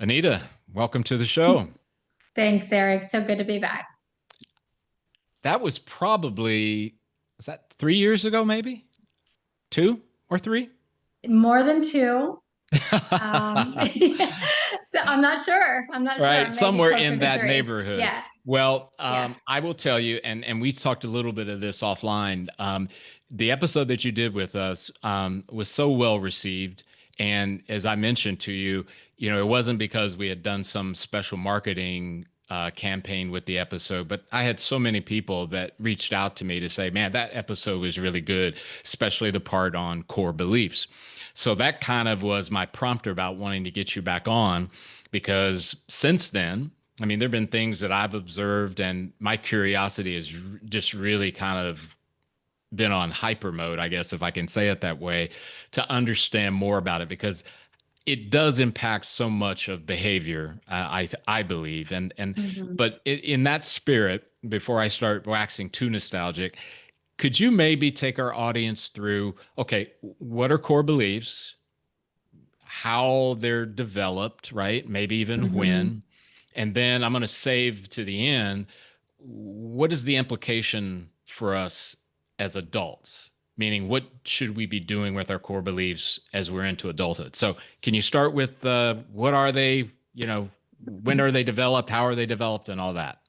Anita, welcome to the show. Thanks, Eric. So good to be back. That was probably, was that 3 years ago, maybe? Two or three? More than two. So I'm not sure. I'm not sure. Right, Maybe somewhere closer in to that three. neighborhood. Yeah. Well, Yeah. I will tell you, and we talked a little bit of this offline. The episode that you did with us was so well received, and as I mentioned to you, it wasn't because we had done some special marketing campaign with the episode, but I had so many people that reached out to me to say, "Man, that episode was really good, especially the part on core beliefs." So that kind of was my prompter about wanting to get you back on because since then, I mean, there have been things that I've observed, and my curiosity has just really kind of been on hyper mode, I guess, if I can say it that way, to understand more about it because it does impact so much of behavior. I believe, and Mhm. but in that spirit, before I start waxing too nostalgic, could you maybe take our audience through? Okay, what are core beliefs? How they're developed, right? Maybe even Mhm. when. And then I'm going to save to the end. What is the implication for us as adults? Meaning, what should we be doing with our core beliefs as we're into adulthood? So, can you start with what are they? When are they developed? How are they developed, and all that?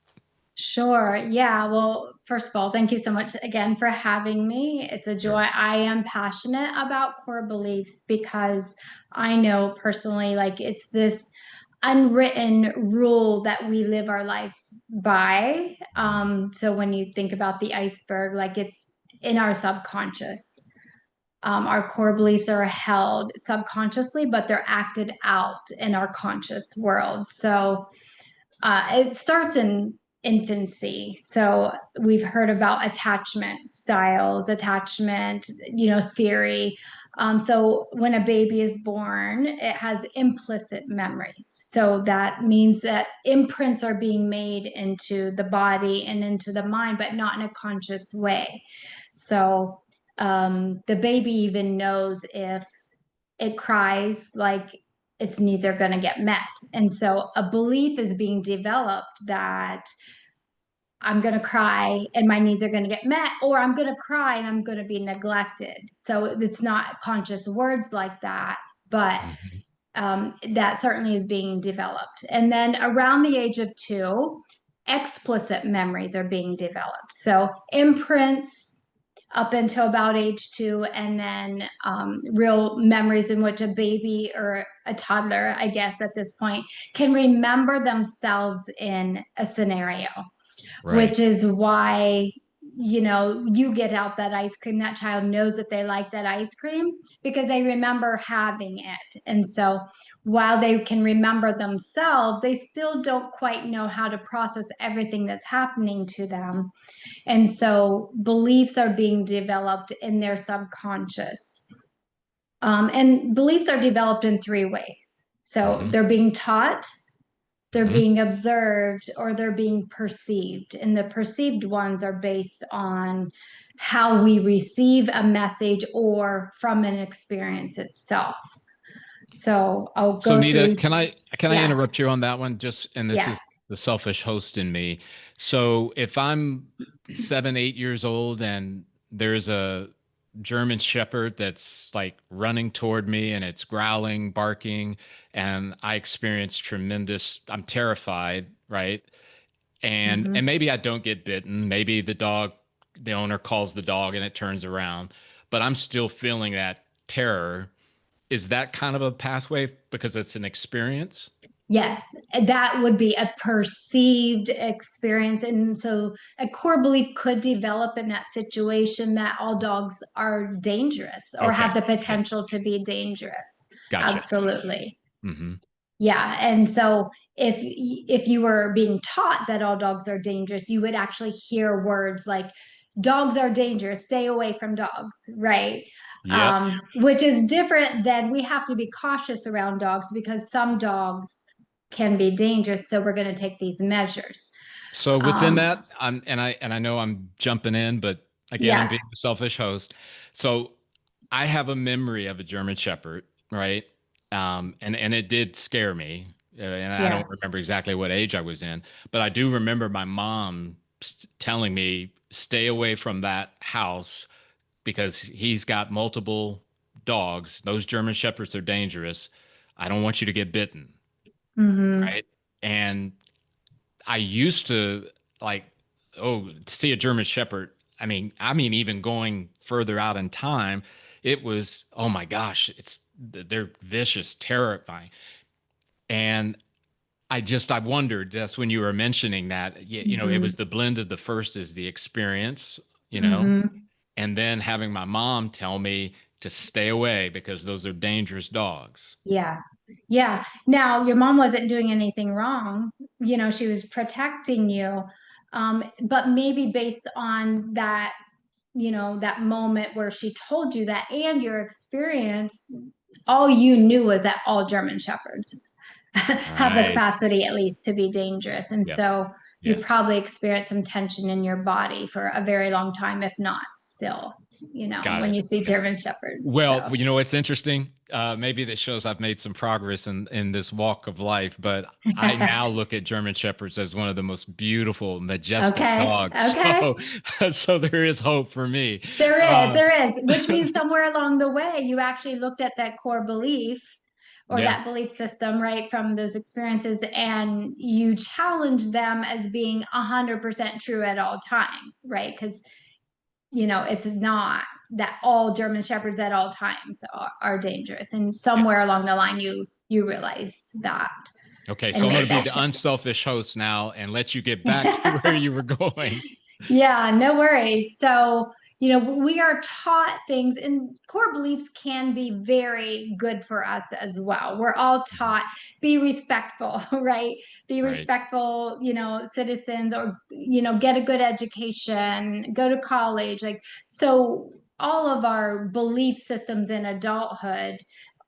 Sure. Yeah. Well, first of all, thank you so much again for having me. It's a Sure. joy. I am passionate about core beliefs because I know personally, like it's this unwritten rule that we live our lives by. So when you think about the iceberg, like it's in our subconscious. Our core beliefs are held subconsciously, but they're acted out in our conscious world. So it starts in infancy. So we've heard about attachment styles, attachment, theory. So when a baby is born, it has implicit memories. So that means that imprints are being made into the body and into the mind, but not in a conscious way. So the baby even knows if it cries, like its needs are going to get met. And so a belief is being developed that I'm going to cry and my needs are going to get met, or I'm going to cry and I'm going to be neglected. So it's not conscious words like that, but Mhm. that certainly is being developed. And then around the age of two, explicit memories are being developed. So imprints up until about age two, and then real memories in which a baby or a toddler, I guess at this point, can remember themselves in a scenario, Right. which is why you get out that ice cream. That child knows that they like that ice cream because they remember having it. And so while they can remember themselves, they still don't quite know how to process everything that's happening to them. And so beliefs are being developed in their subconscious. And beliefs are developed in three ways. So Hmm. they're being taught, they're Hmm. being observed, or they're being perceived. And the perceived ones are based on how we receive a message or from an experience itself. So I'll So, go through Nita, can each. I Yeah. interrupt you on that one? Just, and this Yeah. is the selfish host in me. So, if I'm 7, 8 years old and there's a German Shepherd that's like running toward me and it's growling, barking, and I experience tremendous, I'm terrified, right? And Mhm. maybe I don't get bitten. Maybe the owner calls the dog and it turns around, but I'm still feeling that terror. Is that kind of a pathway because it's an experience? Yes, that would be a perceived experience. And so a core belief could develop in that situation that all dogs are dangerous or have Okay. the Yeah. potential to be dangerous. Gotcha. Absolutely. Hmm. Yeah. And so if you were being taught that all dogs are dangerous, you would actually hear words like dogs are dangerous, stay away from dogs, right? Yep. Which is different than we have to be cautious around dogs because some dogs can be dangerous. So we're going to take these measures. So within Um, that, and I know I'm jumping in, but again, I'm yeah. being the selfish host. So I have a memory of a German Shepherd, right? And it did scare me. And I Yeah. don't remember exactly what age I was in, but I do remember my mom telling me, stay away from that house because he's got multiple dogs. Those German Shepherds are dangerous. I don't want you to get bitten. Hmm. Right. And I used to like, oh, to see a German Shepherd. I mean, even going further out in time, it was, oh my gosh, they're vicious, terrifying. And I wondered, that's when you were mentioning that, it was Hmm. the blend of the first is the experience, Hmm. and then having my mom tell me to stay away because those are dangerous dogs. Yeah. Yeah. Now, your mom wasn't doing anything wrong. She was protecting you. But maybe based on that moment where she told you that and your experience, all you knew was that all German Shepherds have the Right. capacity at least to be dangerous. And Yeah. so you Yeah. probably experienced some tension in your body for a very long time, if not still, Got when it. you see Yeah. German Shepherds. Well, So, what's interesting? Maybe that shows I've made some progress in this walk of life, but I now look at German Shepherds as one of the most beautiful, majestic okay. dogs. Okay. So there is hope for me. Uh, There is, which means somewhere along the way, you actually looked at that core belief or yeah. that belief system, right, from those experiences, and you challenge them as being 100% true at all times, right? Because, it's not that all German Shepherds at all times are dangerous. And Yeah. somewhere along the line, you realize that Okay. and So I'm going made to be that the shift. unselfish host now and let you get back to where you were going. Yeah, no worries. So, we are taught things, and core beliefs can be very good for us as well. We're all Mhm. taught be respectful, right? Be Right. respectful, citizens, or, get a good education, go to college. Like, so all of our belief systems in adulthood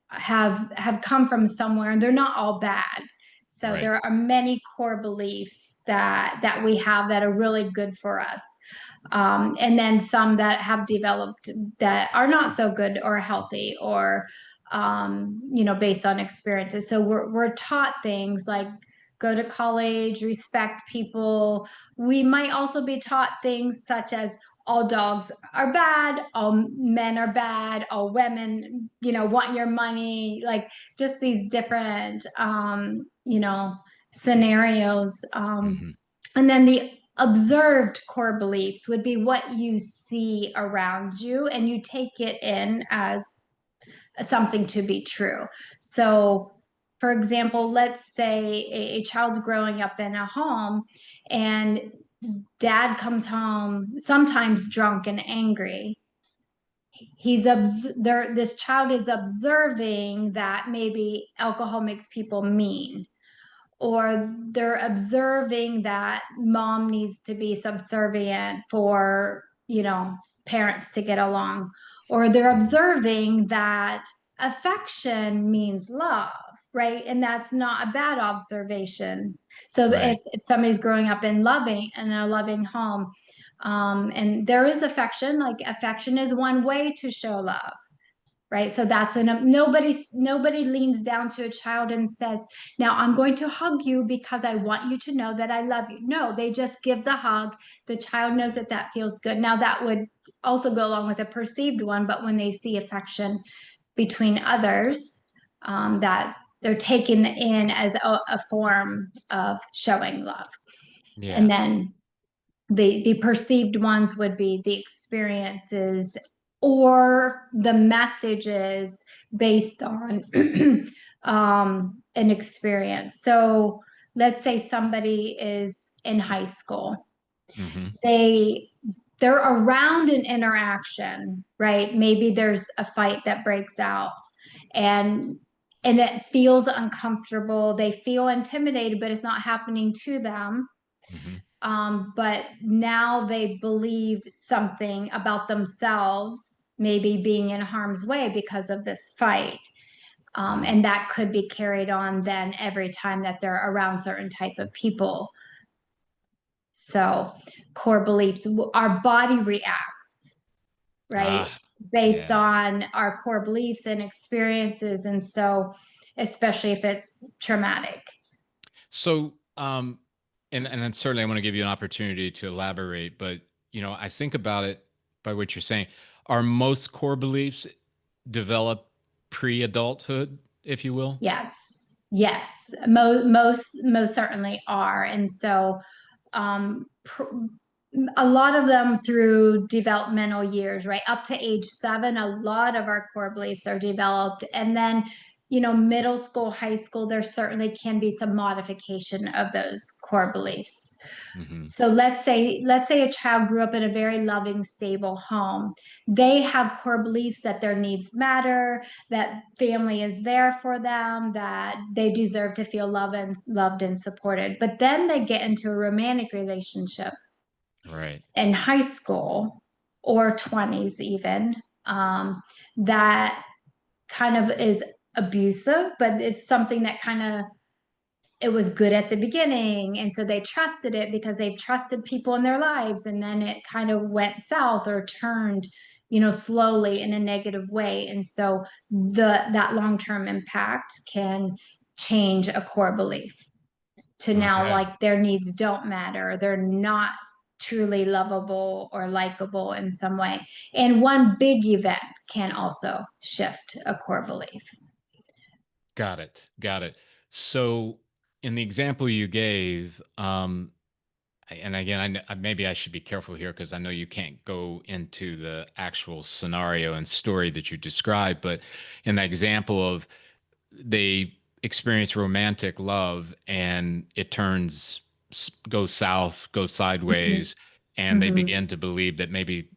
have come from somewhere, and they're not all bad. So Right. there are many core beliefs that we have that are really good for us, and then some that have developed that are not so good or healthy, or based on experiences. So we're taught things like go to college, respect people. We might also be taught things such as all dogs are bad, all men are bad, all women, want your money, like just these different, scenarios. Hmm. And then the observed core beliefs would be what you see around you and you take it in as something to be true. So, for example, let's say a child's growing up in a home and dad comes home sometimes drunk and angry. This child is observing that maybe alcohol makes people mean, or they're observing that mom needs to be subservient for, parents to get along, or they're Hmm. observing that affection means love, right? And that's not a bad observation. So Right. if somebody's growing up in a loving home, and there is affection, like affection is one way to show love, right? So that's nobody leans down to a child and says, now I'm going to hug you because I want you to know that I love you. No, they just give the hug. The child knows that that feels good. Now that would also go along with a perceived one, but when they see affection between others, that they're taken in as a form of showing love. And Yeah. then the perceived ones would be the experiences or the messages based on an experience. So let's say somebody is in high school. Hmm. they they're around an interaction, right? Maybe there's a fight that breaks out, and it feels uncomfortable. They feel intimidated, but it's not happening to them. Hmm. But now they believe something about themselves, maybe being in harm's way because of this fight. Hmm. And that could be carried on then every time that they're around certain type of people. So core beliefs, our body reacts, right? Ah, Based yeah. on our core beliefs and experiences. And so especially if it's traumatic. So, and then certainly I want to give you an opportunity to elaborate, but I think about it by what you're saying. Are most core beliefs developed pre-adulthood, if you will? Yes, yes, most certainly are, and so um, a lot of them through developmental years, right? Up to age 7, a lot of our core beliefs are developed. And then, middle school, high school, there certainly can be some modification of those core beliefs. Hmm. So let's say a child grew up in a very loving, stable home. They have core beliefs that their needs matter, that family is there for them, that they deserve to feel loved and supported. But then they get into a romantic relationship Right. in high school or 20s even, that kind of is abusive, but it's something that kind of it was good at the beginning, and so they trusted it because they've trusted people in their lives, and then it kind of went south or turned slowly in a negative way, and so that long-term impact can change a core belief to now Okay. like their needs don't matter. They're not truly lovable or likable in some way. And one big event can also shift a core belief. Got it. Got it. So, in the example you gave, and again, maybe I should be careful here because I know you can't go into the actual scenario and story that you described, but in that example of they experience romantic love and it goes south, goes Mhm, sideways, and they mhm, begin to believe that maybe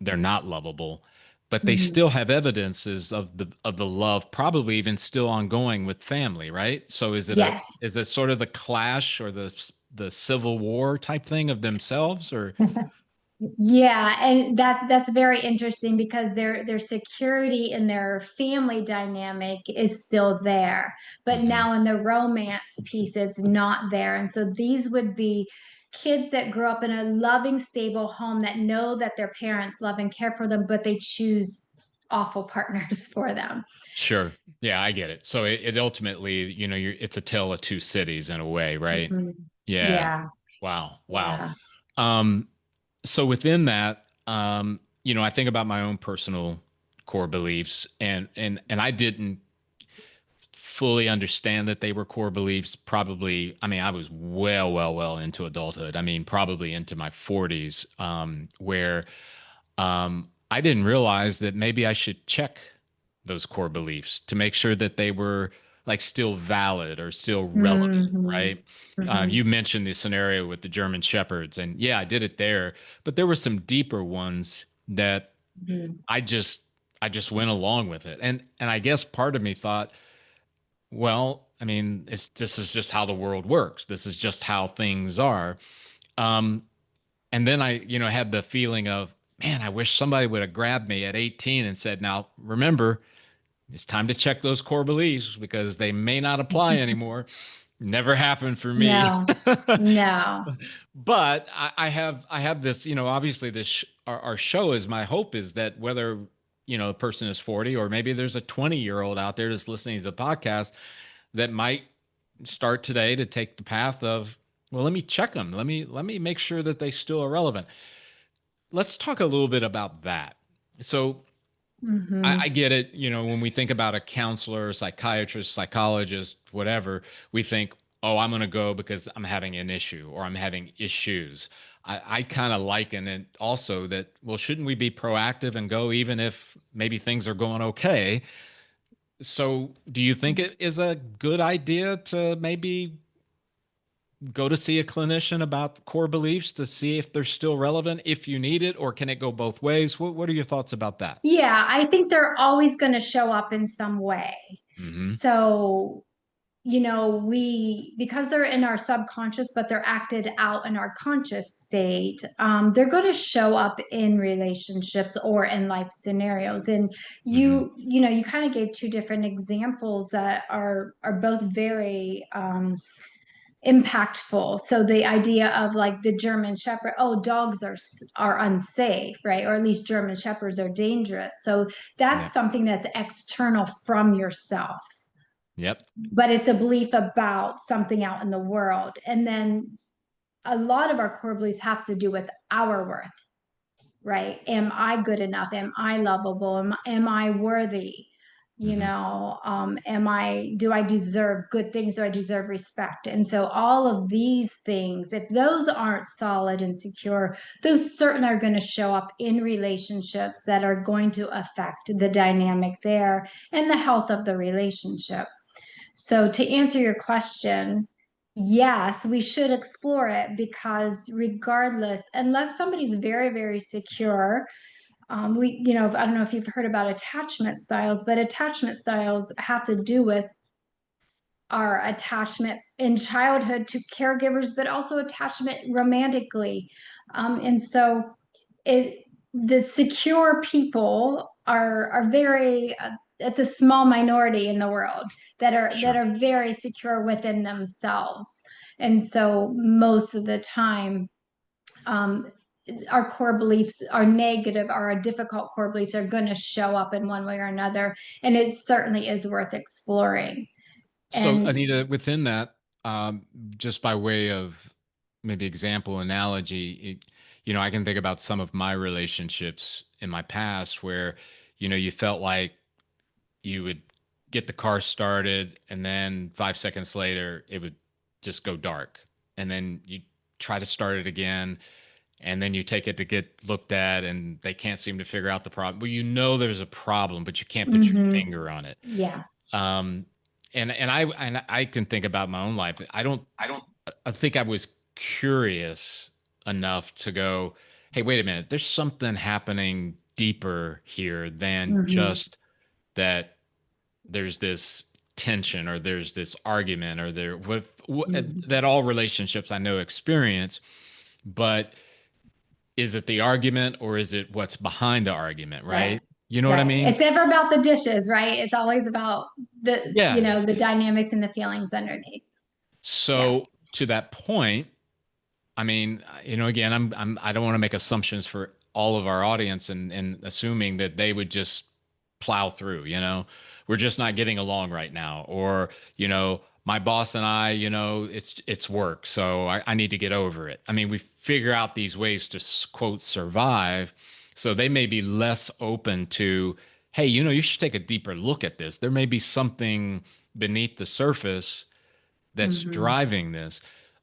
they're not lovable, but they mhm. still have evidences of the love probably even still ongoing with family, right? So Yes. is it sort of the clash or the civil war type thing of themselves or Yeah, and that's very interesting because their security in their family dynamic is still there, but Mhm. now in the romance piece, it's not there. And so these would be kids that grew up in a loving, stable home that know that their parents love and care for them, but they choose awful partners for them. Sure. Yeah, I get it. So it ultimately, it's a tale of two cities in a way, right? Mhm. Yeah. Yeah, Wow. Wow. yeah. Um, so within that, I think about my own personal core beliefs and I didn't fully understand that they were core beliefs. Probably, I mean, I was well into adulthood. I mean, probably into my 40s, where I didn't realize that maybe I should check those core beliefs to make sure that they were like still valid or still relevant, Hmm. right? Hmm. You mentioned the scenario with the German Shepherds, and yeah, I did it there, but there were some deeper ones that Hmm. I just I just went along with it, and I guess part of me thought, well, I mean, this is just how the world works. This is just how things are. Um, and then I, had the feeling of, man, I wish somebody would have grabbed me at 18 and said, now remember, it's time to check those core beliefs because they may not apply anymore. Never happened for me. No, no. But I have this, obviously our show is my hope is that whether, a person is 40 or maybe there's a 20-year-old out there that's listening to the podcast that might start today to take the path of, well, let me check them. Let me make sure that they still are relevant. Let's talk a little bit about that. So I Hmm. get it. When we think about a counselor, psychiatrist, psychologist, whatever, we think, oh, I'm going to go because I'm having an issue or I'm having issues. I kind of liken it also that, well, shouldn't we be proactive and go even if maybe things are going okay? So, do you think it is a good idea to maybe go to see a clinician about core beliefs to see if they're still relevant if you need it, or can it go both ways? What are your thoughts about that? Yeah, I think they're always going to show up in some way. Hmm. So, because they're in our subconscious, but they're acted out in our conscious state, they're going to show up in relationships or in life scenarios. And Hmm. you kind of gave two different examples that are both very impactful. So the idea of like the German Shepherd, oh, dogs are unsafe, right? Or at least German Shepherds are dangerous. So Yeah. that's something that's external from yourself. Yep. but it's a belief about something out in the world. And then a lot of our core beliefs have to do with our worth, right? Am I good enough? Am I lovable? Am I worthy? Hmm. Do I deserve good things? Do I deserve respect? And so all of these things, if those aren't solid and secure, those certainly are going to show up in relationships that are going to affect the dynamic there and the health of the relationship. So to answer your question, yes, we should explore it, because regardless, unless somebody's very, very secure, I don't know if you've heard about attachment styles, but attachment styles have to do with our attachment in childhood to caregivers, but also attachment romantically. And so it the secure people are very it's a small minority in the world that Sure. are very secure within themselves. And so most of the time, um, our core beliefs are negative, our difficult core beliefs are going to show up in one way or another, and it certainly is worth exploring. So, And Anita, within that, just by way of maybe example analogy, I can think about some of my relationships in my past where, you felt like you would get the car started and then 5 seconds later it would just go dark. And then you try to start it again and then you take it to get looked at and they can't seem to figure out the problem. Well, there's a problem, but you can't put your mhm, finger on it. yeah. Um, and I can think about my own life. I think I was curious enough to go, hey, wait a minute, there's something happening deeper here than Mhm, just that there's this tension or there's this argument or mhm. that all relationships I know experience, but is it the argument or is it what's behind the argument, Right. right? You know what I Right. mean? It's never about the dishes, right? It's always about Yeah. the dynamics and the feelings underneath. Yeah. So to that point, I mean, again, I don't want to make assumptions for all of our audience and assuming that they would just plow through, we're just not getting along right now. Or, my boss and I, it's work. So I need to get over it. I mean, we figure out these ways to quote survive. So they may be less open to, hey, you should take a deeper look at this. There may be something beneath the surface that's Hmm. driving this.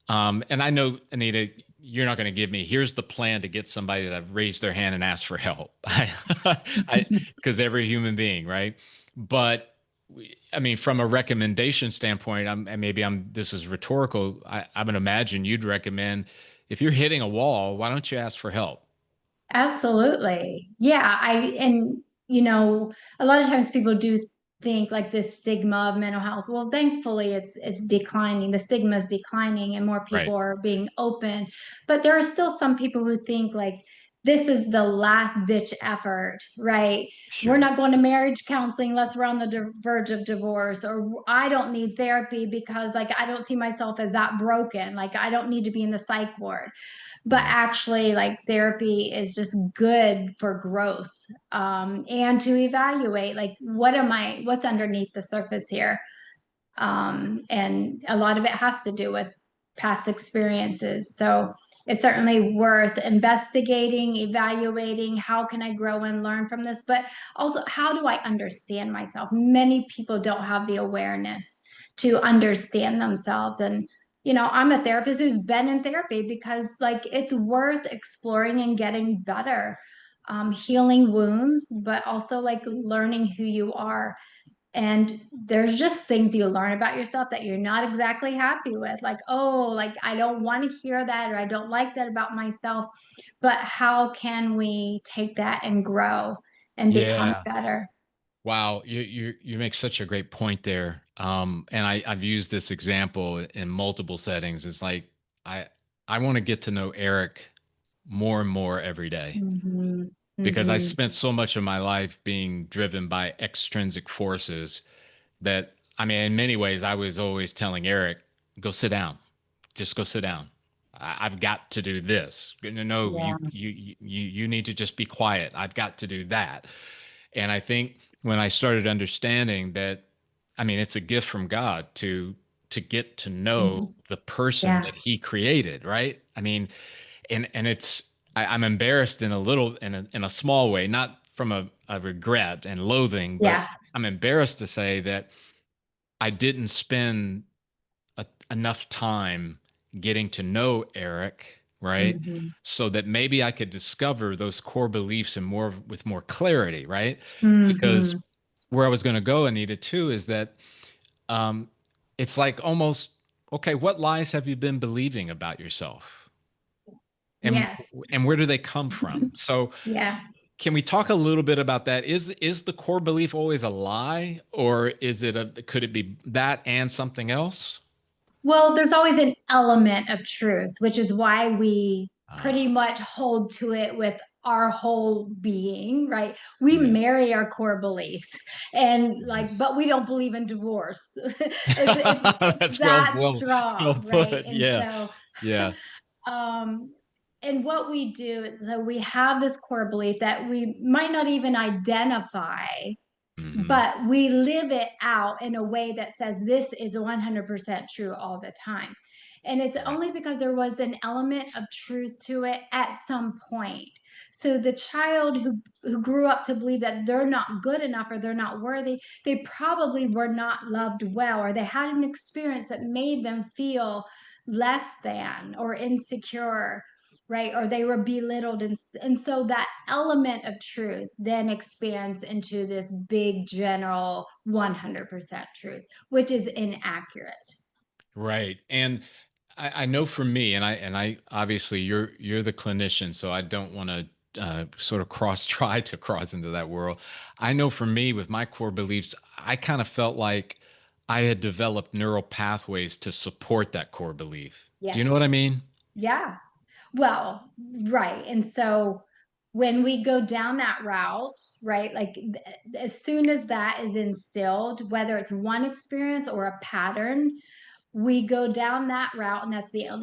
And I know, Anita, you're not going to give me, here's the plan to get somebody to raise their hand and ask for help. Because every human being, right? But I mean, from a recommendation standpoint, and maybe this is rhetorical. I'm going to imagine you'd recommend if you're hitting a wall, why don't you ask for help? Absolutely. Yeah. A lot of times people do think like this stigma of mental health. Well, thankfully it's declining. The stigma is declining and more Right. people are being open. But there are still some people who think like this is the last ditch effort, right? We're Sure. not going to marriage counseling unless we're on the verge of divorce, or I don't need therapy because like I don't see myself as that broken. Like I don't need to be in the psych ward, but Right. actually like therapy is just good for growth, and to evaluate like what's underneath the surface here, and a lot of it has to do with past experiences. So it's certainly worth investigating, evaluating how can I grow and learn from this, but also how do I understand myself. Many people don't have the awareness to understand themselves. And I'm a therapist who's been in therapy because like it's worth exploring and getting better, healing wounds, but also like learning who you are. And there's just things you learn about yourself that you're not exactly happy with. Like, oh, like I don't want to hear that, or I don't like that about myself. But how can we take that and grow and become Yeah. better? Wow, you make such a great point there. And I've used this example in multiple settings. It's like I I want to get to know Eric more and more every day Hmm. because I Hmm. spent so much of my life being driven by extrinsic forces that I mean, in many ways, I was always telling Eric, "Go sit down, just go sit down. I've got to do this. No, Yeah. you need to just be quiet. I've got to do that." And I think when I started understanding that I mean, it's a gift from God to get to know Mhm. the person Yeah. that he created, right? I mean, and it's I'm embarrassed in a little in a small way, not from a regret and loathing, but Yeah. I'm embarrassed to say that I didn't spend enough time getting to know Eric, right? Hmm. So that maybe I could discover those core beliefs and more with more clarity, right? Because Hmm. where I was going to go, Anita, too, is that um, it's like almost, okay, what lies have you been believing about yourself? And Yes. and where do they come from? So Yeah. can we talk a little bit about that? Is the core belief always a lie, or is it a could it be that and something else? Well, there's always an element of truth, which is why we pretty Ah, much hold to it with our whole being, right? We yeah. marry our core beliefs and Mhm. like, but we don't believe in divorce. It's That's that well strong, right? put. And Yeah. so, Yeah. um, and what we do is that we have this core belief that we might not even identify, Hmm. but we live it out in a way that says this is 100% true all the time. And it's Right. only because there was an element of truth to it at some point. So the child who grew up to believe that they're not good enough or they're not worthy, they probably were not loved well, or they had an experience that made them feel less than or insecure, right? Or they were belittled. And so that element of truth then expands into this big general 100% truth, which is inaccurate. Right. And I know for me, and I obviously you're the clinician, so I don't want to sort of try to cross into that world. I know for me, with my core beliefs, I kind of felt like I had developed neural pathways to support that core belief. Do you know what I Yes. mean? Yeah. Well, right. And so when we go down that route, right, like as soon as that is instilled, whether it's one experience or a pattern, we go down that route, and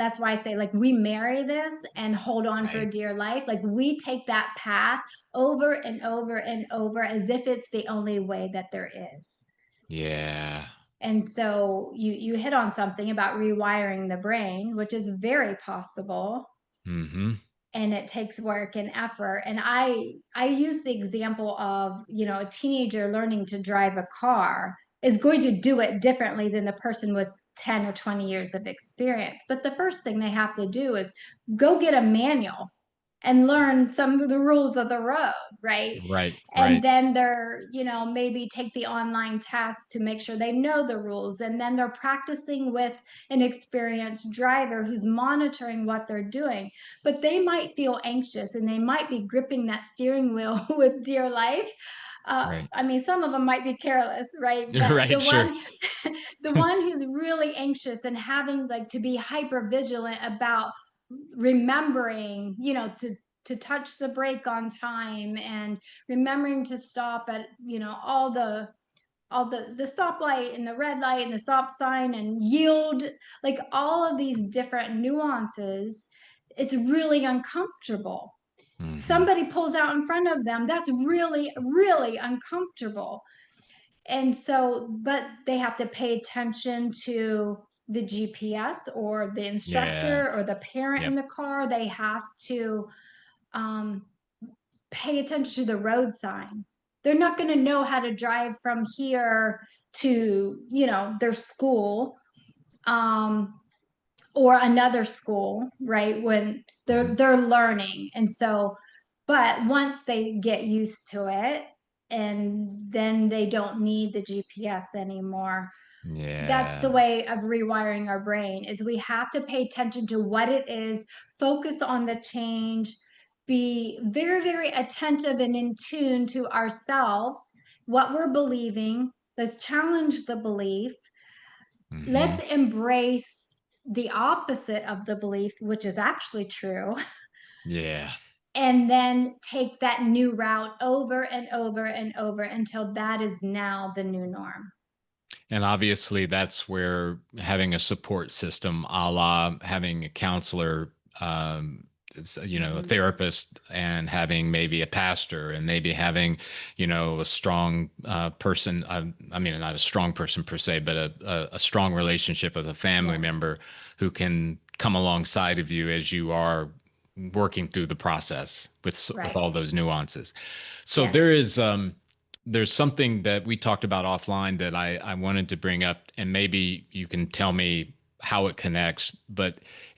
that's why I say, like, we marry this and hold on for Right. dear life. Like, we take that path over and over and over as if it's the only way that there is. Yeah. And so you hit on something about rewiring the brain, which is very possible, Hmm. and it takes work and effort. And I use the example of, a teenager learning to drive a car is going to do it differently than the person with 10 or 20 years of experience. But the first thing they have to do is go get a manual and learn some of the rules of the road, right? Right. And Right. then maybe take the online test to make sure they know the rules. And then they're practicing with an experienced driver who's monitoring what they're doing. But they might feel anxious and they might be gripping that steering wheel with dear life. Right. I mean, some of them might be careless, right? But Right. the Sure. one, the one who's really anxious and having like to be hyper vigilant about remembering, to touch the brake on time and remembering to stop at, all the stoplight and the red light and the stop sign and yield, like all of these different nuances. It's really uncomfortable. Hmm. Somebody pulls out in front of them, that's really really uncomfortable. And so, but they have to pay attention to the GPS or the Yeah. instructor or the parent in Yep. the car. They have to um, pay attention to the road sign. They're not going to know how to drive from here to, their school, um, or another school, right? When they're Hmm. they're learning. And so, but once they get used to it, and then they don't need the GPS anymore. That's the Yeah. way of rewiring our brain, is we have to pay attention to what it is, focus on the change, be very very attentive and in tune to ourselves, what we're believing. Let's challenge the belief. Let's Hmm. embrace the opposite of the belief, which is actually true, Yeah. and then take that new route over and over and over until that is now the new norm. And obviously, that's where having a support system, a la having a counselor, a Mhm. therapist and having maybe a pastor and maybe having, a strong person. I mean, not a strong person per se, but a strong relationship with a family Yeah. member who can come alongside of you as you are working through the process with all Right. those nuances. So Yes. there's something that we talked about offline that I wanted to bring up, and maybe you can tell me how it connects,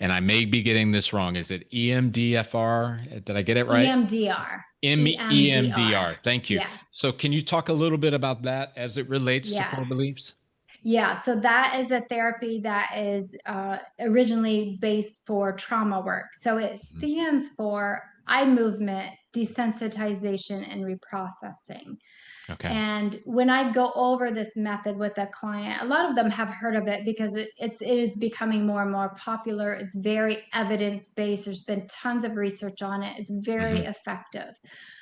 and I may be getting this wrong. Is it EMDFR? Did I get it right? EMDR. EMDR. EMDR. Thank you. Yeah. So can you talk a little bit about that as it relates to Yeah. core beliefs? Yeah, so that is a therapy that is originally based for trauma work. So it Mhm. stands for eye movement, desensitization, and reprocessing. Okay. And when I go over this method with a client, a lot of them have heard of it because it is becoming more and more popular. It's very evidence based. There's been tons of research on it. It's very Hmm. effective.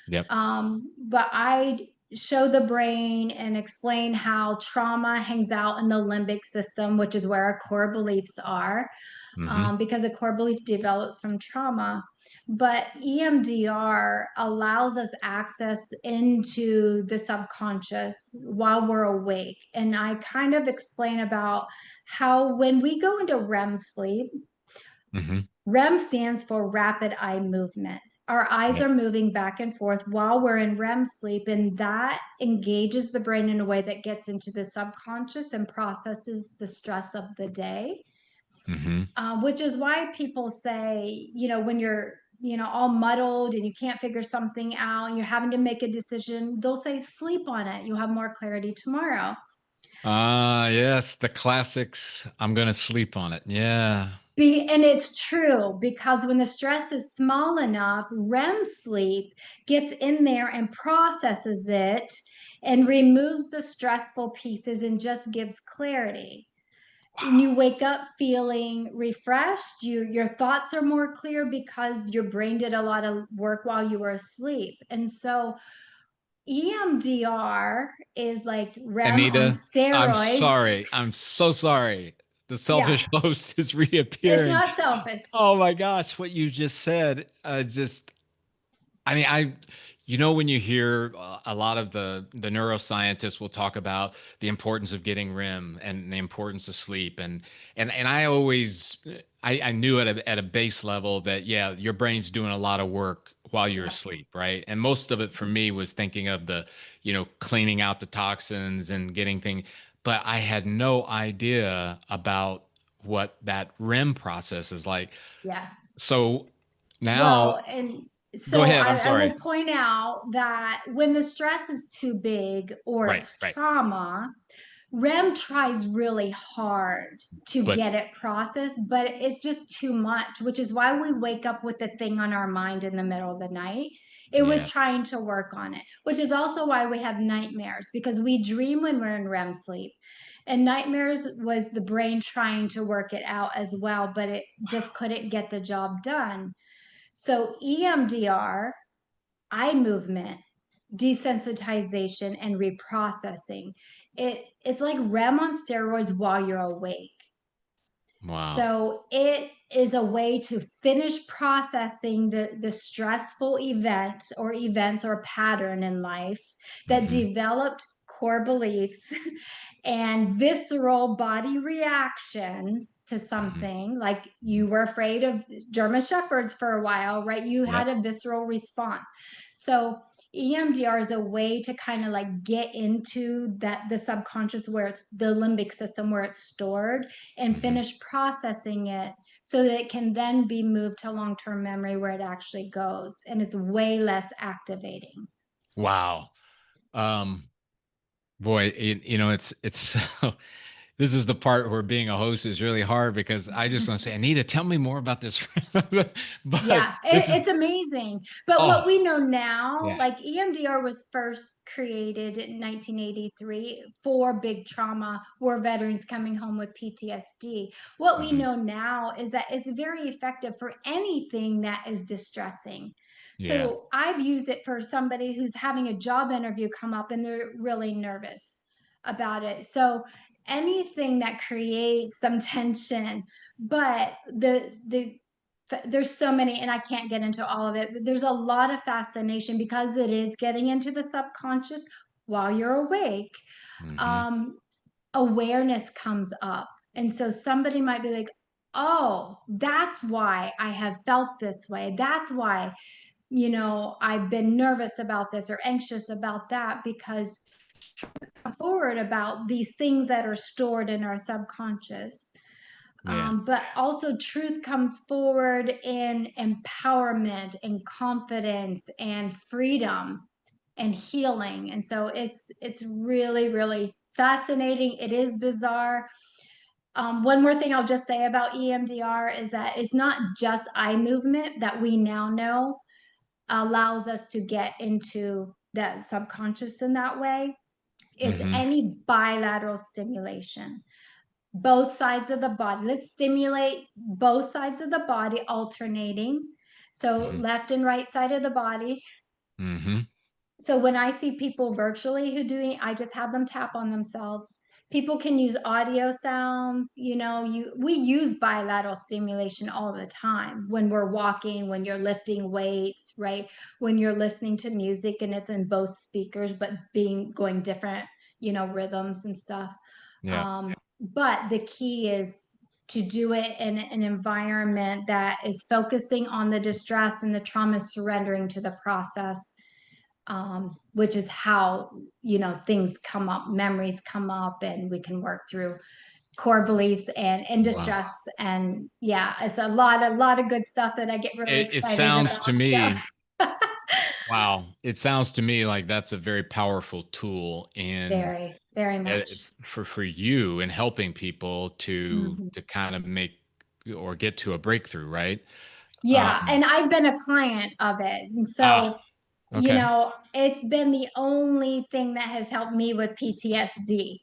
Yep. But I show the brain and explain how trauma hangs out in the limbic system, which is where our core beliefs are, Hmm. because a core belief develops from trauma. But EMDR allows us access into the subconscious while we're awake. And I kind of explain about how when we go into REM sleep, Hmm. REM stands for rapid eye movement. Our eyes Yep. are moving back and forth while we're in REM sleep, and that engages the brain in a way that gets into the subconscious and processes the stress of the day. Hmm. Which is why people say, when you're, all muddled and you can't figure something out and you're having to make a decision, they'll say, sleep on it. You'll have more clarity tomorrow. Ah, yes, the classics. I'm gonna sleep on it. Yeah. And it's true because when the stress is small enough, REM sleep gets in there and processes it and removes the stressful pieces and just gives clarity. And you wake up feeling refreshed. Your thoughts are more clear because your brain did a lot of work while you were asleep. And so EMDR is like REM on Anita, I'm steroids. sorry. I'm so sorry. The Yeah, selfish host is it's reappearing. not selfish. Oh my gosh, what you just said, I mean, when you hear a lot of the neuroscientists will talk about the importance of getting REM and the importance of sleep, and I always, I knew at a base level that yeah, your brain's doing a lot of work while you're Yeah, asleep, right? And most of it for me was thinking of the, cleaning out the toxins and getting things, but I had no idea about what that REM process is like. yeah. So now, Well, and go so ahead. I'm I sorry. will point out that when the stress is too big or Right, it's right. trauma, REM tries really hard to But get it processed, but it's just too much, which is why we wake up with a thing on our mind in the middle of the night. It was yeah. trying to work on it, which is also why we have nightmares because we dream when we're in REM sleep. And nightmares was the brain trying to work it out as well, but it just couldn't get the job done. So EMDR, eye movement, desensitization, and reprocessing. It's like REM on steroids while you're awake. Wow. So it is a way to finish processing the stressful event or events or pattern in life that Hmm. developed core beliefs and visceral body reactions to Hmm. something like Hmm. you were afraid of German shepherds for a while, right? You had Yep. a visceral response. So EMDR is a way to kind of like get into the subconscious where it's the limbic system where it's stored and Hmm. finish processing it so that it can then be moved to long-term memory where it actually goes and it's way less activating. Wow. Um, boy, it's so, this is the part where being a host is really hard because I just want to say, Anita, tell me more about this. But Yeah, this is, it's amazing. But what oh, we know now, yeah. like EMDR was first created in 1983 for big trauma, war veterans coming home with PTSD. What we Hmm. know now is that it's very effective for anything that is distressing. Yeah. So I've used it for somebody who's having a job interview come up and they're really nervous about it. So anything that creates some tension, but the there's so many, and I can't get into all of it, but there's a lot of fascination because it is getting into the subconscious while you're awake. Mm-hmm. Um, Awareness comes up. And so somebody might be like, oh, that's why I have felt this way. That's why, I've been nervous about this or anxious about that, because forward about these things that are stored in our subconscious. Yeah. But also truth comes forward in empowerment and confidence and freedom and healing. And so it's really, really fascinating. It is bizarre. One more thing I'll just say about EMDR is that it's not just eye movement that we now know allows us to get into that subconscious in that way. It's Mm-hmm. any bilateral stimulation, both sides of the body. Let's stimulate both sides of the body alternating. So Mm-hmm. left and right side of the body. Mm-hmm. So when I see people virtually who doing, I just have them tap on themselves. People can use audio sounds, we use bilateral stimulation all the time when we're walking, when you're lifting weights, right? When you're listening to music and it's in both speakers, but going different, rhythms and stuff. Yeah. But the key is to do it in an environment that is focusing on the distress and the trauma, surrendering to the process, which is how things come up, memories come up, and we can work through core beliefs and Wow. distress. And yeah, it's a lot of good stuff that I get really It excited sounds to about. me, wow. It sounds to me like that's a very powerful tool in Very, very much. for you in helping people Mhm. to kind of make or get to a breakthrough, right? Yeah, Um, and I've been a client of it, and ah, so okay. it's been the only thing that has helped me with PTSD.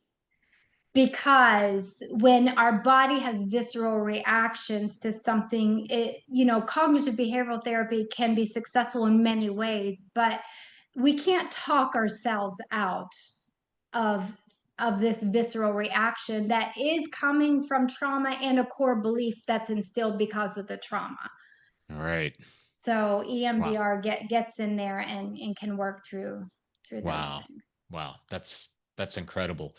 Because when our body has visceral reactions to something, cognitive behavioral therapy can be successful in many ways, but we can't talk ourselves out of this visceral reaction that is coming from trauma and a core belief that's instilled because of the trauma. All right. So Wow. EMDR gets in there and can work through those Wow. things. Wow. That's incredible.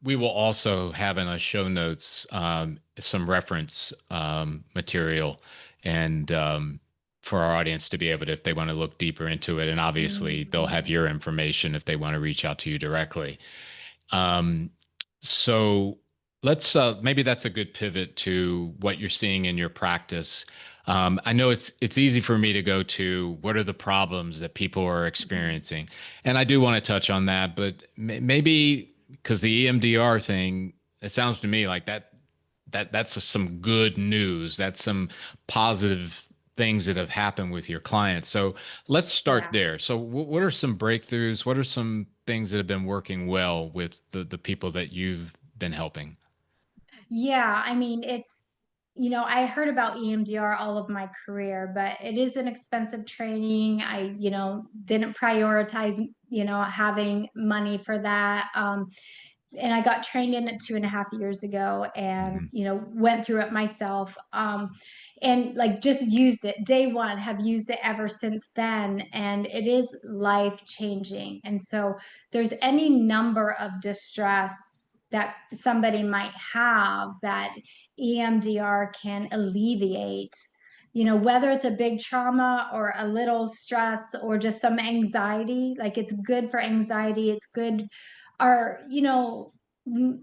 We will also have in our show notes some reference material and for our audience to be able to, if they want to look deeper into it. And obviously, they'll have Mhm. your information if they want to reach out to you directly. Um, so let's maybe that's a good pivot to what you're seeing in your practice. I know it's easy for me to go to what are the problems that people are Mhm. experiencing, and I do want to touch on that, but maybe because the EMDR thing, it sounds to me like that's some good news. That's some positive things that have happened with your clients. So let's start Yeah. there. So what are some breakthroughs? What are some things that have been working well with the people that you've been helping? Yeah, I mean, I heard about EMDR all of my career, but it is an expensive training. I, didn't prioritize, having money for that. And I got trained in it 2.5 years ago and, Hmm. went through it myself. And like just used it day one, have used it ever since then. And it is life changing. And so there's any number of distress that somebody might have that EMDR can alleviate, whether it's a big trauma or a little stress or just some anxiety. Like it's good for anxiety, it's good. Our,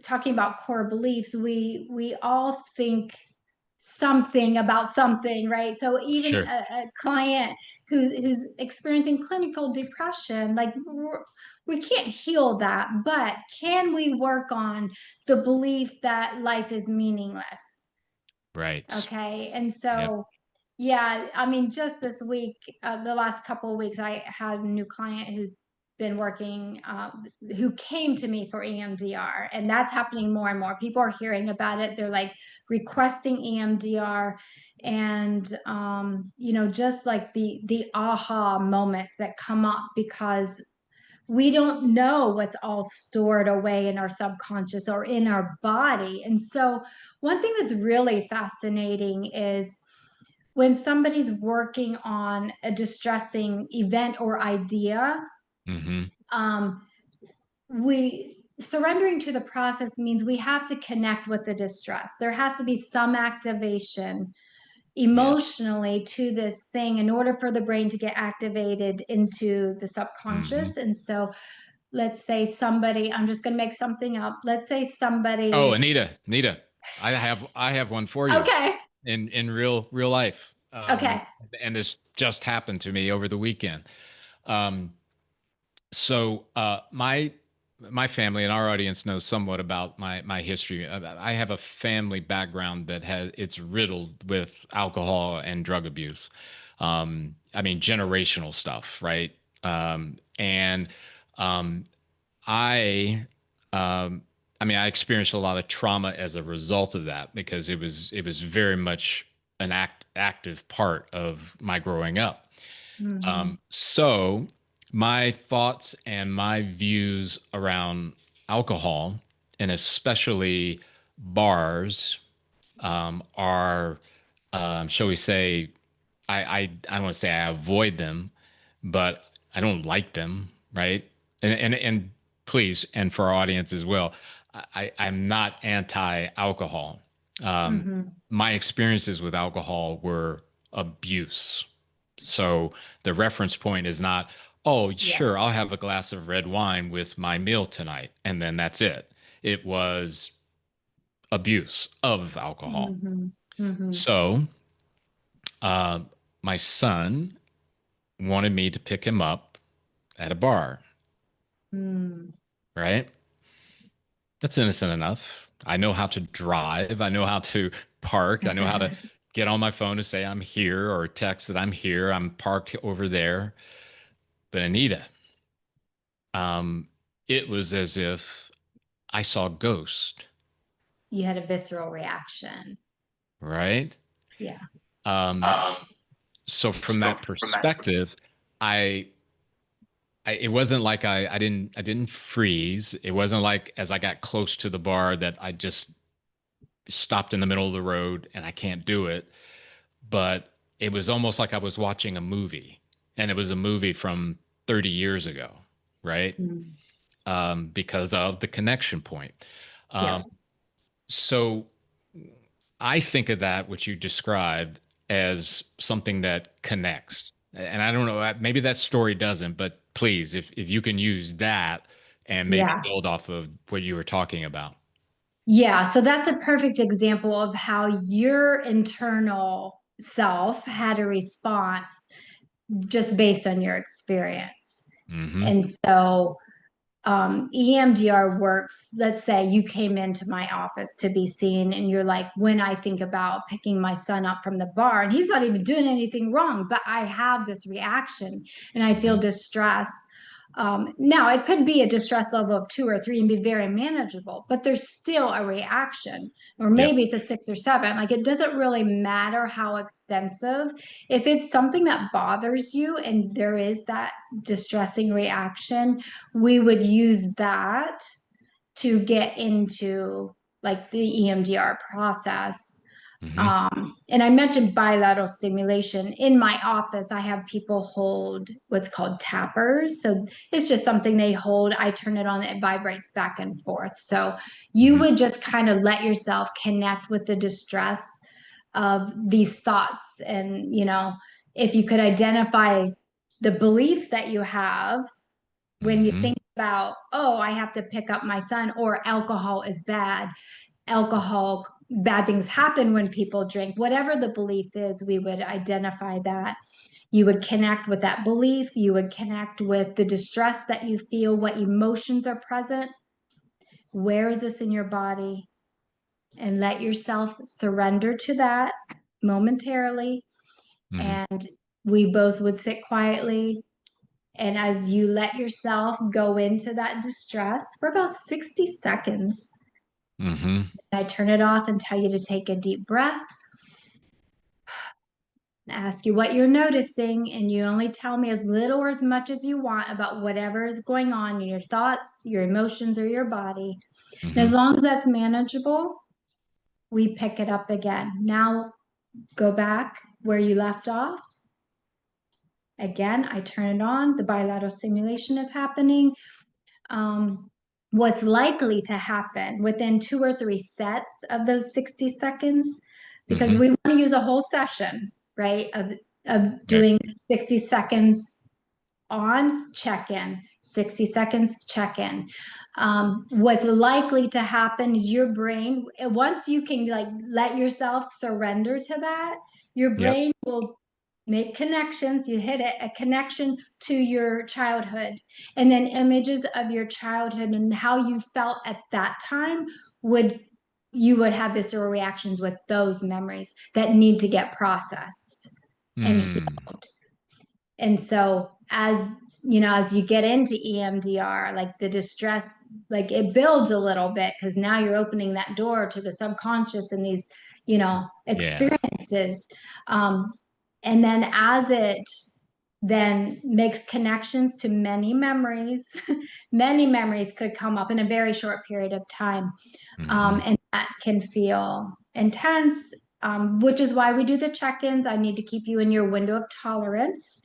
talking about core beliefs, we all think something about something, right? So even Sure. a client who's experiencing clinical depression, like we can't heal that, but can we work on the belief that life is meaningless? Right. Okay. And Yep. so, yeah, I mean, just this week, the last couple of weeks, I had a new client who's been working, who came to me for EMDR, and that's happening more and more. People are hearing about it. They're like requesting EMDR, and just like the aha moments that come up because we don't know what's all stored away in our subconscious or in our body. And so, one thing that's really fascinating is when somebody's working on a distressing event or idea, Mm-hmm. um, we surrendering to the process means we have to connect with the distress. There has to be some activation Yeah. emotionally to this thing in order for the brain to get activated into the Mm-hmm. subconscious. And so let's say somebody, I'm just going to make something up. Let's say Oh, somebody, Anita, I have one for you okay, in real life. okay. And this just happened to me over the weekend. Um, my family and our audience knows somewhat about my history. I have a family background that has it's riddled with alcohol and drug abuse. I mean, generational stuff, right? And um, I, um, I mean, I experienced a lot of trauma as a result of that because it was very much an active part of my growing up. Mm-hmm. So my thoughts and my views around alcohol, and especially bars, are, shall we say, I don't want to say I avoid them, but I don't like them, right? And please, and for our audience as well, I'm not anti-alcohol. Um, Mm-hmm. my experiences with alcohol were abuse. So the reference point is not, oh, Yeah. sure, I'll have a glass of red wine with my meal tonight, and then that's it. It was abuse of alcohol. Mm-hmm. Mm-hmm. So uh, my son wanted me to pick him up at a bar, Mm. right? That's innocent enough. I know how to drive. I know how to park. I know how to get on my phone to say I'm here or text that I'm here. I'm parked over there. But Anita, um, it was as if I saw a ghost, You had a visceral reaction. right? Yeah. Um, Um, so from so that from that, perspective, I it wasn't like I didn't freeze. It wasn't like as I got close to the bar that I just stopped in the middle of the road and I can't do it. But it was almost like I was watching a movie, and it was a movie from 30 years ago, right? mm, Because of the connection point. yeah. Um, so I think of that, which you described, as something that connects. And I don't know, maybe that story doesn't, but please, if you can use that and maybe Yeah. build off of what you were talking about. Yeah. So that's a perfect example of how your internal self had a response just based on your experience. Hmm. And so EMDR works. Let's say you came into my office to be seen, and you're like, when I think about picking my son up from the bar, and he's not even doing anything wrong, but I have this reaction and I feel Hmm. distress. Now, it could be a distress level of 2 or 3 and be very manageable, but there's still a reaction, or Yep. maybe it's a 6 or 7. Like, it doesn't really matter how extensive. If it's something that bothers you and there is that distressing reaction, we would use that to get into like the EMDR process. Hmm. And I mentioned bilateral stimulation. In my office, I have people hold what's called tappers. So it's just something they hold. I turn it on, it vibrates back and forth. So you Hmm. would just kind of let yourself connect with the distress of these thoughts. And, if you could identify the belief that you have when you Hmm. think about, oh, I have to pick up my son, or alcohol is bad, alcohol, bad things happen when people drink, whatever the belief is, we would identify that. You would connect with that belief. You would connect with the distress that you feel, what emotions are present. Where is this in your body? And let yourself surrender to that momentarily. Hmm. And we both would sit quietly. And as you let yourself go into that distress for about 60 seconds, Hmm. I turn it off and tell you to take a deep breath, ask you what you're noticing, and you only tell me as little or as much as you want about whatever is going on in your thoughts, your emotions, or your body. And Hmm. as long as that's manageable, we pick it up again. Now go back where you left off. Again, I turn it on, the bilateral stimulation is happening. Um, what's likely to happen within 2 or 3 sets of those 60 seconds, because Hmm. we want to use a whole session, right, of Right. doing 60 seconds on, check in, 60 seconds, check in. What's likely to happen is your brain, once you can like let yourself surrender to that, your Yep. brain will make connections. You hit it, a connection to your childhood, and then images of your childhood and how you felt at that time would you would have visceral reactions with those memories that need to get processed and Mm. healed. And so as you know, as you get into EMDR, like the distress, like it builds a little bit because now you're opening that door to the subconscious and these, Yeah. experiences. Um, and then as it then makes connections to many memories, many memories could come up in a very short period of time. Hmm. And that can feel intense, which is why we do the check-ins. I need to keep you in your window of tolerance.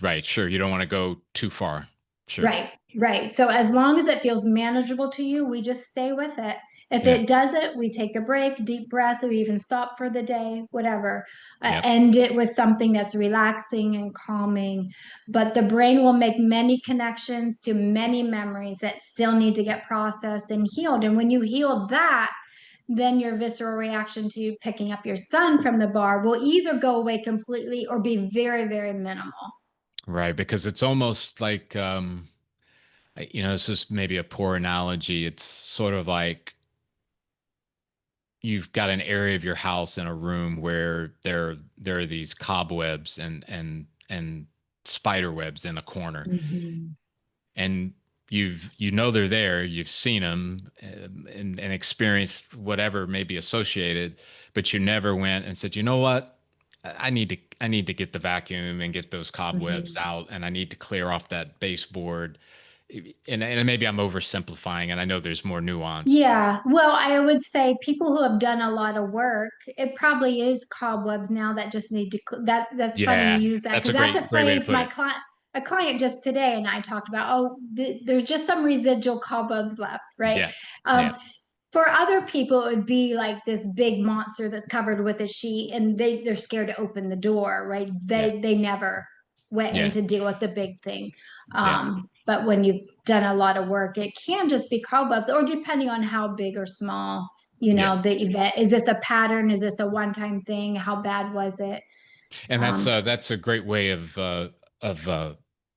Right. Sure. You don't want to go too far. Sure. Right, right. So as long as it feels manageable to you, we just stay with it. If Yeah. it doesn't, we take a break, deep breaths, or we even stop for the day, whatever. Yep. End it with something that's relaxing and calming. But the brain will make many connections to many memories that still need to get processed and healed. And when you heal that, then your visceral reaction to picking up your son from the bar will either go away completely or be very, very minimal. Right. Because it's almost like, this is maybe a poor analogy. It's sort of like you've got an area of your house in a room where there are these cobwebs and spider webs in a corner, Mhm. and they're there, you've seen them, and experienced whatever may be associated, but you never went and said, you know what, I need to get the vacuum and get those cobwebs Mhm. out, and I need to clear off that baseboard. And maybe I'm oversimplifying, and I know there's more nuance. Yeah, well, I would say people who have done a lot of work, it probably is cobwebs now that just need to that's funny you Yeah, use that that's because a that's a great way to phrase put my it. client a client just today and I talked about, oh, there's just some residual cobwebs left, right? Yeah, Um, yeah, for other people, it would be like this big monster that's covered with a sheet and they're scared to open the door, right? yeah, They never went in yeah, to deal with the big thing. yeah, But when you've done a lot of work, it can just be cobwebs, or depending on how big or small, yeah. the event. Is this a pattern? Is this a one-time thing? How bad was it? And Um, that's a great way of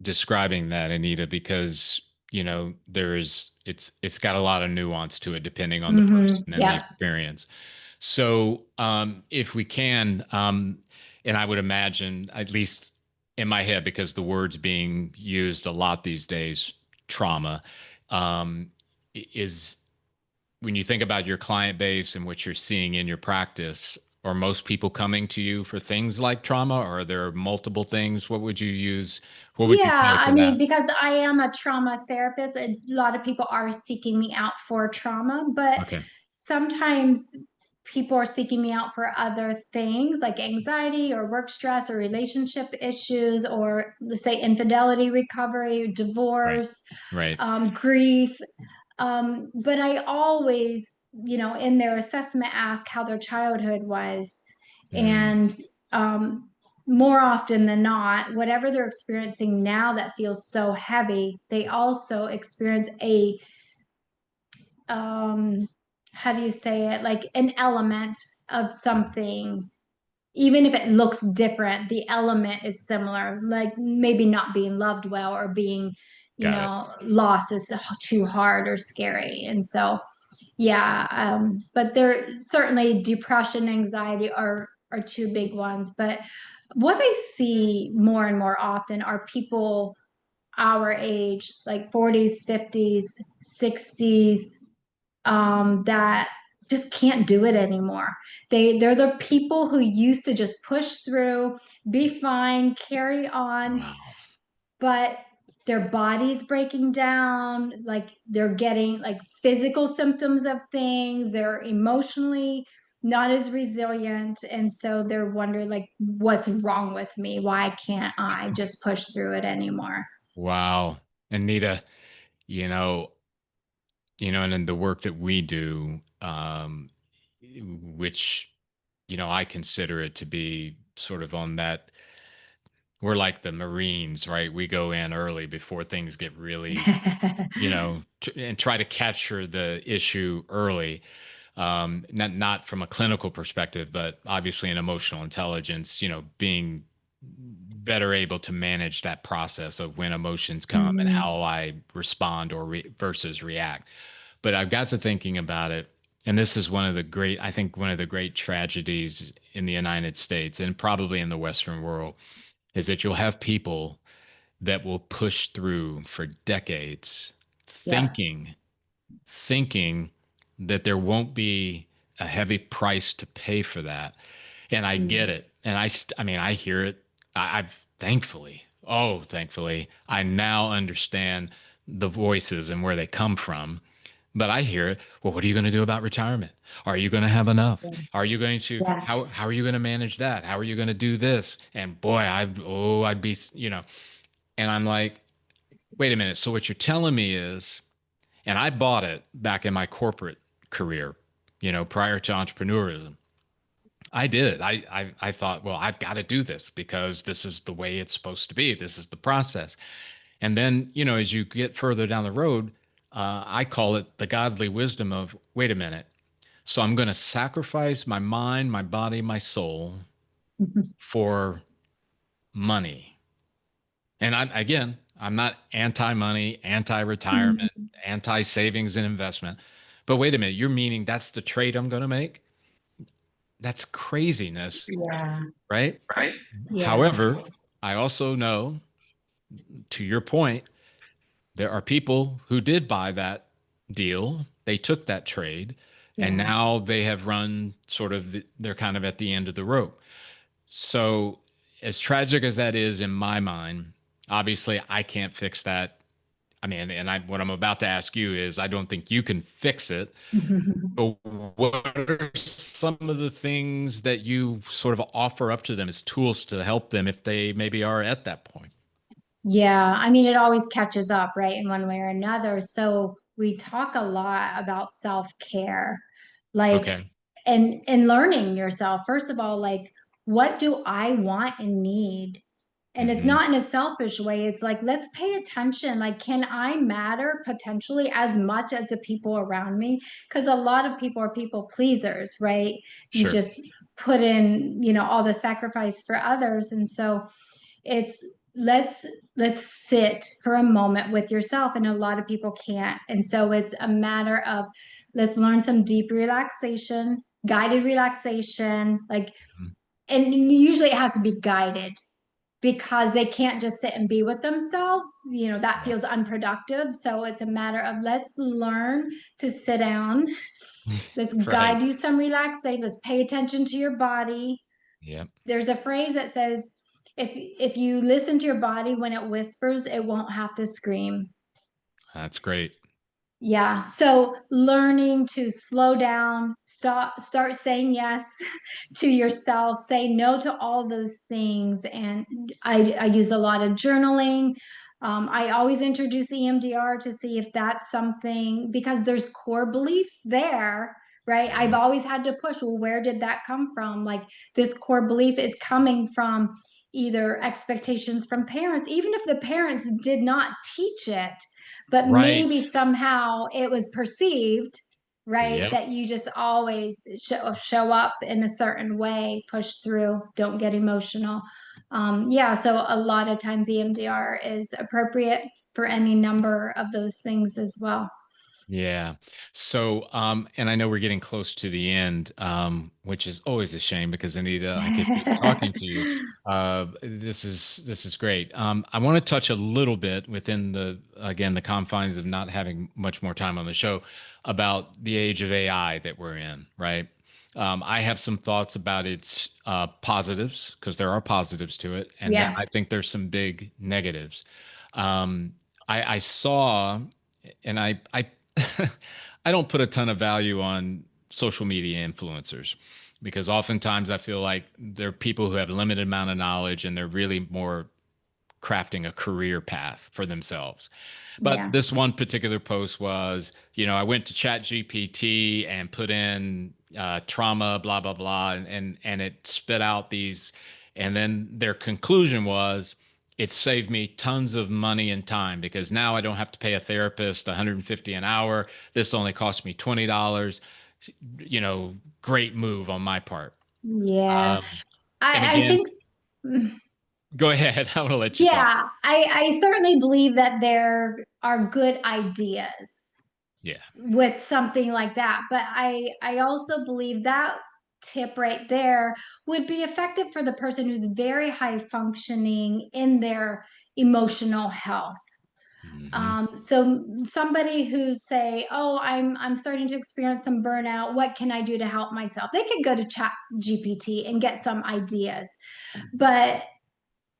describing that, Anita, because it's got a lot of nuance to it depending on the person and the yeah. experience. So if we can, and I would imagine, at least in my head, because the word's being used a lot these days, trauma, is when you think about your client base and what you're seeing in your practice, are most people coming to you for things like trauma, or are there multiple things? What would you use? What would you Yeah, say I for mean, that? because I am a trauma therapist, a lot of people are seeking me out for trauma, but Okay. sometimes people are seeking me out for other things like anxiety or work stress or relationship issues, or let's say infidelity recovery, Right. divorce, Right. grief. But I always, in their assessment, ask how their childhood was. Mm, And more often than not, whatever they're experiencing now that feels so heavy, they also experience um, how do you say it? Like an element of something, even if it looks different, the element is similar, like maybe not being loved well or being, got it. loss is too hard or scary. And so, yeah, but there certainly depression, anxiety are two big ones. But what I see more and more often are people our age, like 40s, 50s, 60s, that just can't do it anymore. They're the people who used to just push through, be fine, carry on, Wow. but their body's breaking down, like they're getting like physical symptoms of things, they're emotionally not as resilient. And so they're wondering, like, what's wrong with me? Why can't I just push through it anymore? Wow. Anita, you know, and in the work that we do, which, I consider it to be sort of on that, we're like the Marines, right? We go in early before things get really, and try to capture the issue early. Not from a clinical perspective, but obviously in emotional intelligence, being better able to manage that process of when emotions come and Mhm. how I respond or versus react. But I've got to thinking about it, and this is I think one of the great tragedies in the United States and probably in the Western world is that you'll have people that will push through for decades Yep. thinking that there won't be a heavy price to pay for that. And I get Mhm. it. And I mean, I hear it. I've thankfully, I now understand the voices and where they come from. But I hear it. Well, what are you going to do about retirement? Are you going to have enough? Are you going to, Yeah. how are you going to manage that? How are you going to do this? And boy, I'd be, and I'm like, wait a minute. So what you're telling me is, and I bought it back in my corporate career, prior to entrepreneurism. I did. I thought, well, I've got to do this because this is the way it's supposed to be. This is the process. And then, as you get further down the road, I call it the godly wisdom of, wait a minute. So I'm going to sacrifice my mind, my body, my soul for money. And I'm not anti-money, anti-retirement, Mhm. anti-savings and investment. But wait a minute, you're meaning that's the trade I'm going to make? That's craziness, Yeah. right? Right. Yeah. However, I also know, to your point, there are people who did buy that deal. They took that trade, and Yeah. now they have run sort of, they're kind of at the end of the rope. So, as tragic as that is in my mind, obviously I can't fix that. I mean, what I'm about to ask you is, I don't think you can fix it. But what are some of the things that you sort of offer up to them as tools to help them if they maybe are at that point? Yeah, I mean, it always catches up, right, in one way or another. So we talk a lot about self-care, like, Okay. and learning yourself. First of all, like, what do I want and need? And it's Hmm. not in a selfish way. It's like, let's pay attention. Like, can I matter potentially as much as the people around me? Because a lot of people are people pleasers, right? You Sure. just put in, all the sacrifice for others. And so it's let's let's sit for a moment with yourself, and a lot of people can't. And so it's a matter of, let's learn some deep relaxation, guided relaxation, like, Mhm. and usually it has to be guided because they can't just sit and be with themselves. That Yeah. feels unproductive. So it's a matter of, let's learn to sit down. Let's Right. guide you some relaxation. Let's pay attention to your body. Yep. There's a phrase that says, if you listen to your body when it whispers, it won't have to scream. That's great. Yeah. So learning to slow down, start saying yes to yourself, say no to all those things. And I use a lot of journaling. I always introduce EMDR to see if that's something, because there's core beliefs there, right? I've Yeah. always had to push, well, where did that come from? Like, this core belief is coming from either expectations from parents, even if the parents did not teach it, but Right. maybe somehow it was perceived, right, Yep. that you just always show up in a certain way, push through, don't get emotional. Yeah, so a lot of times EMDR is appropriate for any number of those things as well. Yeah. So, and I know we're getting close to the end, which is always a shame because Anita, I could keep talking to you. This is great. I want to touch a little bit within the confines of not having much more time on the show about the age of AI that we're in, right? I have some thoughts about its positives because there are positives to it, and then Yeah. I think there's some big negatives. Um, I saw, and I don't put a ton of value on social media influencers, because oftentimes I feel like they're people who have a limited amount of knowledge and they're really more crafting a career path for themselves. But Yeah. this one particular post was, I went to Chat GPT and put in trauma, blah, blah, blah, and it spit out these. And then their conclusion was, it saved me tons of money and time because now I don't have to pay a therapist 150 an hour. This only cost me $20. Great move on my part. Yeah. Um, and I again, think, go ahead. I want to let you talk. yeah, I certainly believe that there are good ideas Yeah. with something like that. But I also believe that tip right there would be effective for the person who's very high functioning in their emotional health. Hmm. So somebody who's say, oh, I'm starting to experience some burnout. What can I do to help myself? They could go to Chat GPT and get some ideas. But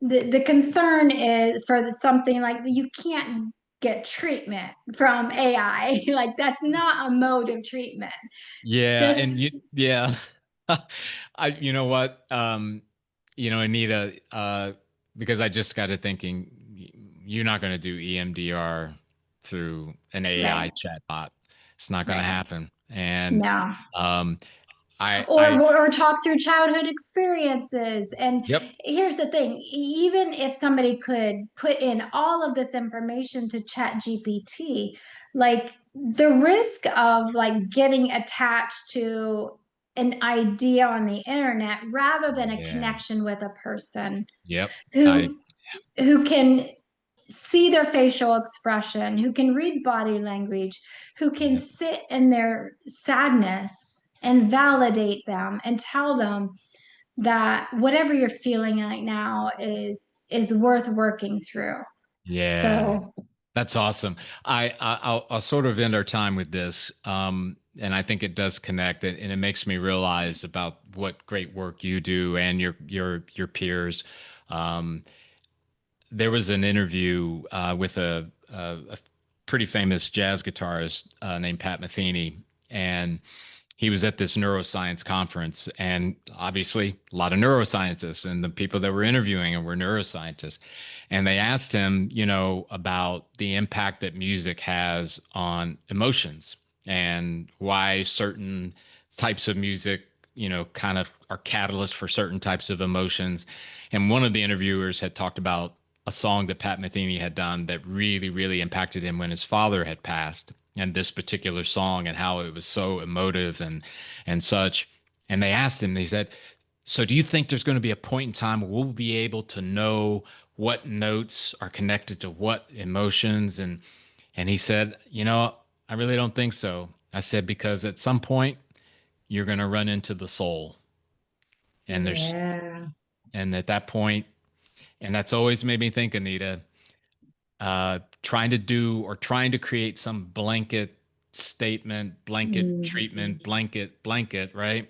the concern is for something like you can't get treatment from AI. Like that's not a mode of treatment. Yeah, Just and yeah. You know what? Anita, because I just got to thinking, you're not going to do EMDR through an AI right, chatbot. It's not going to right. happen. And No. um, I, or I, or talk through childhood experiences. And yep, here's the thing, even if somebody could put in all of this information to Chat GPT, like the risk of like getting attached to an idea on the internet rather than a yeah, connection with a person yep, I, who who can see their facial expression, who can read body language, who can yep, sit in their sadness and validate them and tell them that whatever you're feeling right now is worth working through. yeah. So That's awesome. I'll sort of end our time with this, and I think it does connect, and it makes me realize about what great work you do and your peers. Um, there was an interview with a pretty famous jazz guitarist named Pat Metheny, and he was at this neuroscience conference, and obviously a lot of neuroscientists, and the people that were interviewing him were neuroscientists. And they asked him, about the impact that music has on emotions and why certain types of music, kind of are catalysts for certain types of emotions. And one of the interviewers had talked about a song that Pat Metheny had done that really, really impacted him when his father had passed, and this particular song and how it was so emotive and such. And they asked him, they said, so do you think there's going to be a point in time where we'll be able to know what notes are connected to what emotions? And he said, I really don't think so. I said, because at some point you're going to run into the soul. And there's yeah. and at that point, and that's always made me think, Anita, trying to do or trying to create some blanket statement, blanket Mhm. treatment, blanket, right?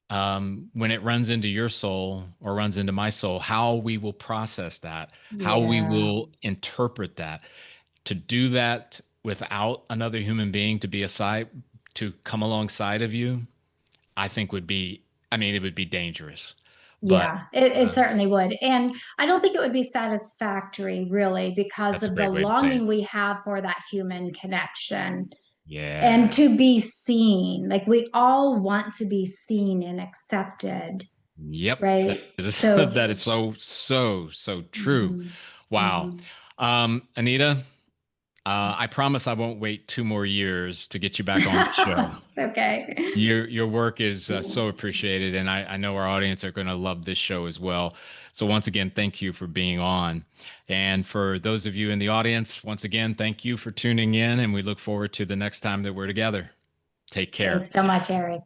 When it runs into your soul or runs into my soul, how we will process that, how we Yeah. will interpret that, to do that without another human being to be aside, to come alongside of you, I think would be, I mean, it would be dangerous. But Yeah, it uh, certainly would. And I don't think it would be satisfactory, really, because that's a of the great way to say it. longing we have for that human connection and Yeah. to be seen. Like we all want to be seen and accepted, Yep, that right? is So, that is so true. mhm, Wow. mhm. Anita, I promise I won't wait 2 more years to get you back on the show. It's okay. Your work is so appreciated, and I know our audience are going to love this show as well. So once again, thank you for being on, and for those of you in the audience, once again, thank you for tuning in, and we look forward to the next time that we're together. Take care. Thanks so much, Eric.